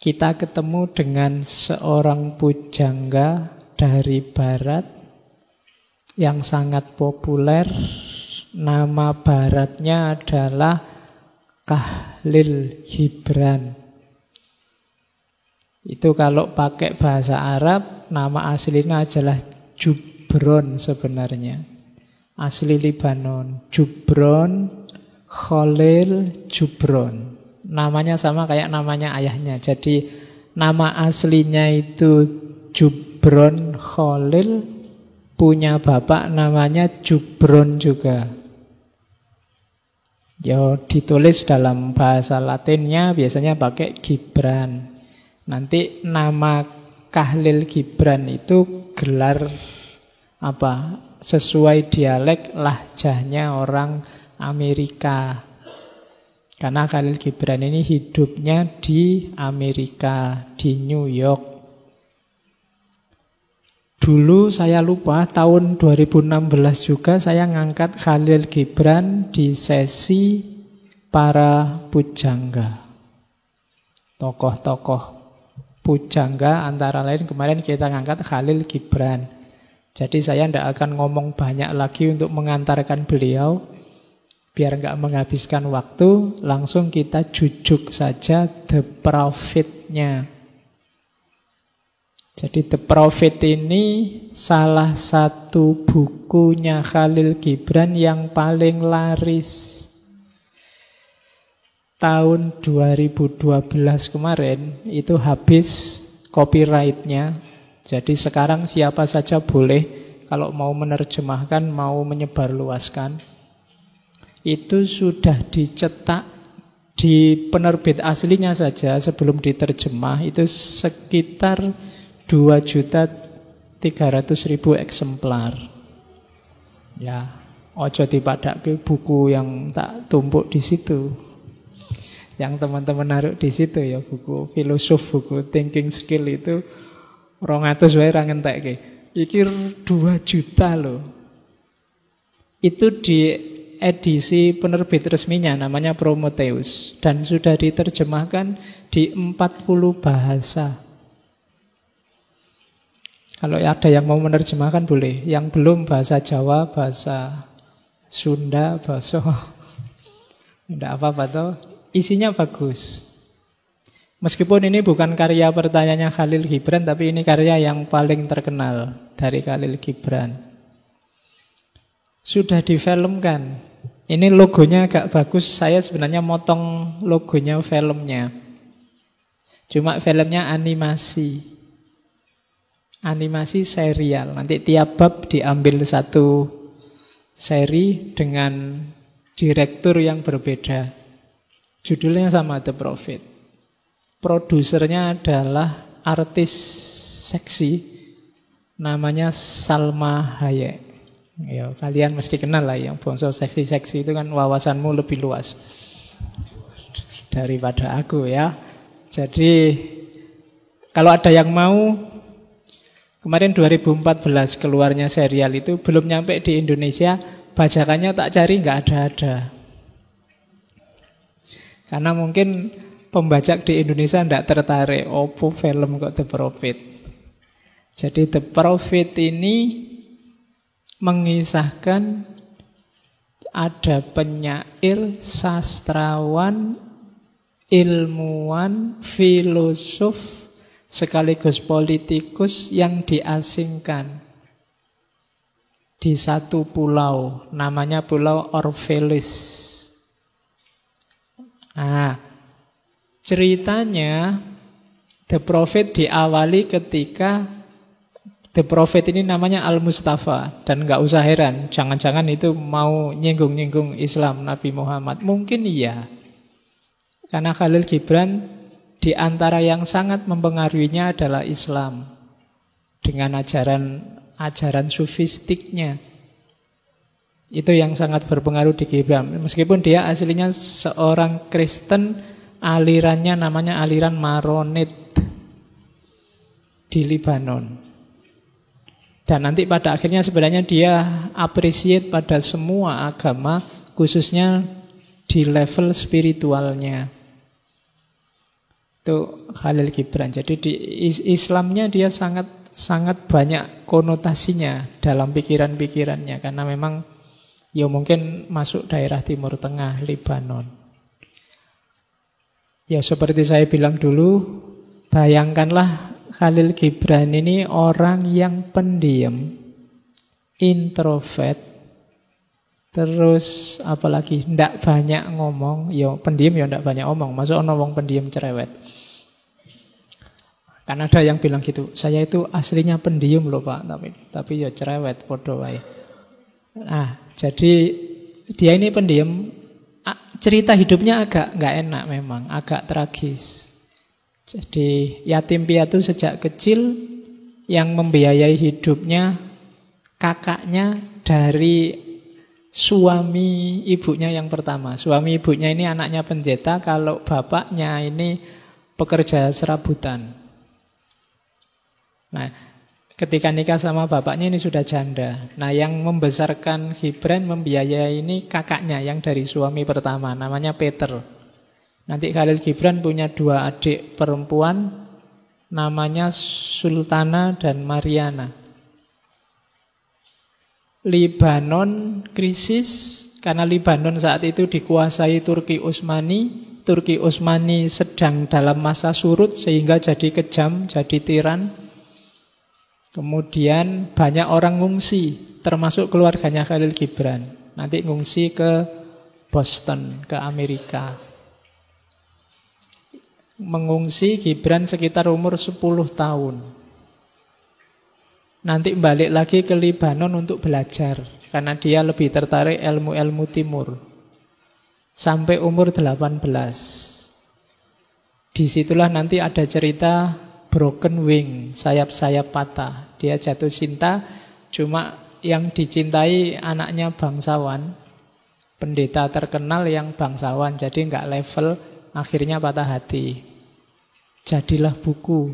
kita ketemu dengan seorang pujangga dari barat yang sangat populer. Nama baratnya adalah Khalil Gibran. Itu kalau pakai bahasa Arab, nama aslinya adalah Jubron sebenarnya. Asli Libanon. Jubron, Khalil Jubron. Namanya sama kayak namanya ayahnya. Jadi nama aslinya itu Jubron Khalil, punya bapak namanya Jubron juga. Ya, ditulis dalam bahasa Latinnya biasanya pakai Gibran. Nanti nama Khalil Gibran itu gelar apa? Sesuai dialek lahjahnya orang Amerika. Karena Khalil Gibran ini hidupnya di Amerika, di New York. Dulu saya lupa, tahun 2016 juga saya ngangkat Khalil Gibran di sesi para pujangga. Tokoh-tokoh pujangga antara lain kemarin kita ngangkat Khalil Gibran. Jadi saya tidak akan ngomong banyak lagi untuk mengantarkan beliau. Biar nggak menghabiskan waktu, langsung kita jujuk saja The Prophet-nya. Jadi The Prophet ini salah satu bukunya Khalil Gibran yang paling laris. Tahun 2012 kemarin itu habis copyright-nya. Jadi sekarang siapa saja boleh kalau mau menerjemahkan, mau menyebarluaskan. Itu sudah dicetak di penerbit aslinya saja sebelum diterjemah itu sekitar 2.300.000 eksemplar. Ya, ojo dipadake buku yang tak tumpuk di situ. Yang teman-teman naruh di situ ya buku filosof, buku thinking skill itu 200 wae ra ngentekke. Iki 2 juta loh. Itu di edisi penerbit resminya namanya Prometheus dan sudah diterjemahkan di 40 bahasa. Kalau ada yang mau menerjemahkan boleh. Yang belum bahasa Jawa, bahasa Sunda, bahasa tidak apa-apa toh. Isinya bagus. Meskipun ini bukan karya pertanyaannya Khalil Gibran, tapi ini karya yang paling terkenal dari Khalil Gibran. Sudah difilmkan. Ini logonya agak bagus. Saya sebenarnya motong logonya filmnya. Cuma filmnya animasi. Animasi serial. Nanti tiap bab diambil satu seri dengan direktur yang berbeda. Judulnya sama, The Prophet. Produsernya adalah artis seksi namanya Salma Hayek. Ya, kalian mesti kenal lah yang bangsa seksi-seksi itu kan wawasanmu lebih luas daripada aku ya. Jadi kalau ada yang mau, kemarin 2014 keluarnya serial itu belum nyampe di Indonesia, bajakannya tak cari nggak ada. Karena mungkin pembajak di Indonesia tidak tertarik. Opo film kok The Prophet. Jadi The Prophet ini mengisahkan ada penyair, sastrawan, ilmuwan, filosof, sekaligus politikus yang diasingkan di satu pulau, namanya Pulau Orpheus. Nah, ceritanya The Prophet diawali ketika The Prophet ini namanya Al-Mustafa. Dan gak usah heran, jangan-jangan itu mau nyinggung-nyinggung Islam Nabi Muhammad. Mungkin iya. Karena Khalil Gibran di antara yang sangat mempengaruhinya adalah Islam. Dengan ajaran sufistiknya. Itu yang sangat berpengaruh di Gibran. Meskipun dia aslinya seorang Kristen, alirannya namanya aliran Maronit di Libanon. Dan nanti pada akhirnya sebenarnya dia appreciate pada semua agama, khususnya di level spiritualnya. Itu Khalil Gibran. Jadi di Islamnya dia sangat banyak konotasinya dalam pikiran-pikirannya, karena memang ya mungkin masuk daerah Timur Tengah, Lebanon. Ya seperti saya bilang dulu, bayangkanlah Khalil Gibran ini orang yang pendiam, introvert, terus apalagi ndak banyak ngomong. Ya pendiam ya ndak banyak ngomong. Masuk ono wong pendiam cerewet. Kan ada yang bilang gitu, saya itu aslinya pendiam loh Pak, tapi ya cerewet podo wae. Nah, jadi dia ini pendiam. Cerita hidupnya agak nggak enak memang, agak tragis. Jadi yatim piatu sejak kecil, yang membiayai hidupnya kakaknya dari suami ibunya yang pertama. Suami ibunya ini anaknya pendeta, kalau bapaknya ini pekerja serabutan. Nah, ketika nikah sama bapaknya ini sudah janda. Nah, yang membesarkan Gibran, membiayai ini kakaknya yang dari suami pertama, namanya Peter. Nanti Khalil Gibran punya 2 adik perempuan, namanya Sultana dan Mariana. Libanon krisis, karena Libanon saat itu dikuasai Turki Utsmani. Turki Utsmani sedang dalam masa surut sehingga jadi kejam, jadi tiran. Kemudian banyak orang ngungsi, termasuk keluarganya Khalil Gibran. Nanti ngungsi ke Boston, ke Amerika. Mengungsi Gibran sekitar umur 10 tahun. Nanti balik lagi ke Libanon untuk belajar, karena dia lebih tertarik ilmu-ilmu timur. Sampai umur 18. Disitulah nanti ada cerita broken wing, sayap-sayap patah. Dia jatuh cinta, cuma yang dicintai anaknya bangsawan, pendeta terkenal yang bangsawan, jadi nggak level, akhirnya patah hati. Jadilah buku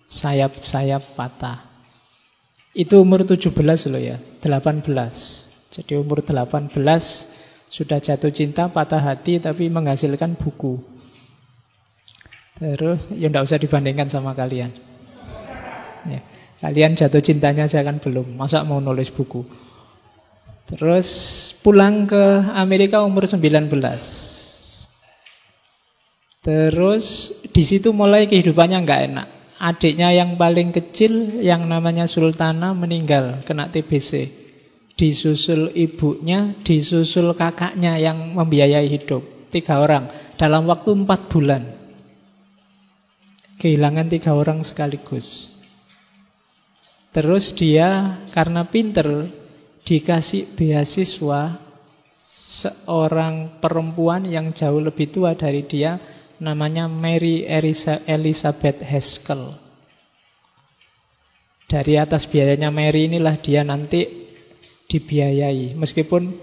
Sayap-sayap Patah. Itu umur 17 loh ya, 18. Jadi umur 18 sudah jatuh cinta, patah hati, tapi menghasilkan buku. Terus, ya enggak usah dibandingkan sama kalian. Ya, kalian jatuh cintanya aja kan belum, masa mau nulis buku. Terus pulang ke Amerika umur 19. Terus di situ mulai kehidupannya nggak enak. Adiknya yang paling kecil, yang namanya Sultana, meninggal kena TBC. Disusul ibunya, disusul kakaknya yang membiayai hidup. 3 orang dalam waktu 4 bulan. Kehilangan 3 orang sekaligus. Terus dia karena pinter dikasih beasiswa seorang perempuan yang jauh lebih tua dari dia, namanya Mary Elizabeth Haskell. Dari atas biayanya Mary inilah dia nanti dibiayai. Meskipun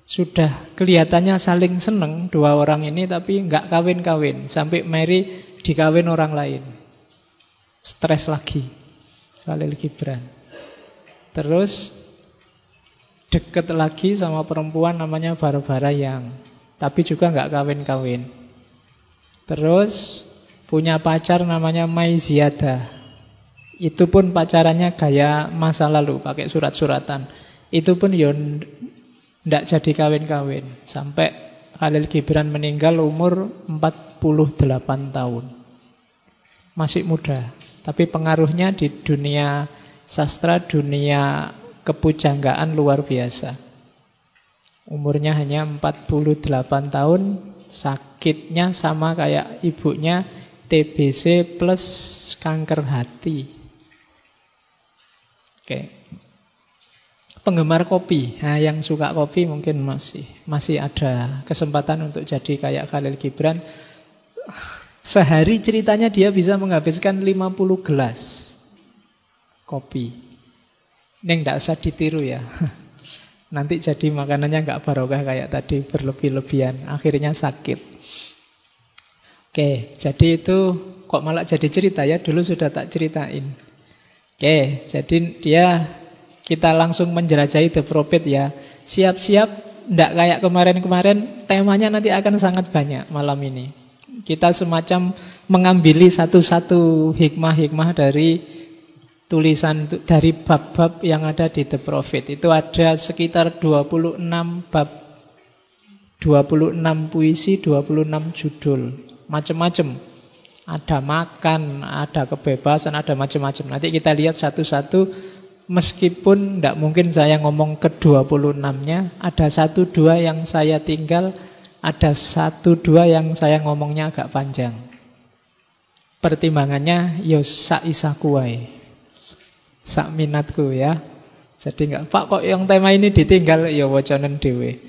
sudah kelihatannya saling seneng 2 orang ini, tapi nggak kawin-kawin. Sampai Mary dikawin orang lain. Stres lagi Khalil Gibran. Terus deket lagi sama perempuan namanya Barbara Young, tapi juga nggak kawin-kawin. Terus punya pacar namanya Mai Ziada. Itu pun pacarannya gaya masa lalu, pakai surat-suratan. Itu pun ya ndak jadi kawin-kawin. Sampai Khalil Gibran meninggal umur 48 tahun. Masih muda, tapi pengaruhnya di dunia sastra, dunia kepujanggaan luar biasa. Umurnya hanya 48 tahun, sakitnya sama kayak ibunya, TBC plus kanker hati. Oke. Penggemar kopi, nah, yang suka kopi mungkin masih ada kesempatan untuk jadi kayak Khalil Gibran. Sehari ceritanya dia bisa menghabiskan 50 gelas kopi. Ini nggak usah ditiru ya. Nanti jadi makanannya nggak barokah kayak tadi, berlebih-lebihan, akhirnya sakit. Oke, jadi itu kok malah jadi cerita ya, dulu sudah tak ceritain. Oke, jadi kita langsung menjelajahi The Prophet ya. Siap-siap, ndak kayak kemarin-kemarin, temanya nanti akan sangat banyak malam ini. Kita semacam mengambil satu-satu hikmah-hikmah dari tulisan, dari bab-bab yang ada di The Prophet. Itu ada sekitar 26 bab, 26 puisi, 26 judul, macam-macam. Ada makan, ada kebebasan, ada macam-macam. Nanti kita lihat satu-satu. Meskipun tidak mungkin saya ngomong ke 26-nya, ada 1-2 yang saya tinggal, ada 1-2 yang saya ngomongnya agak panjang. Pertimbangannya, yo sak isaku wae, sak minatku ya. Jadi enggak, Pak kok yang tema ini ditinggal, ya wacanen dhewe.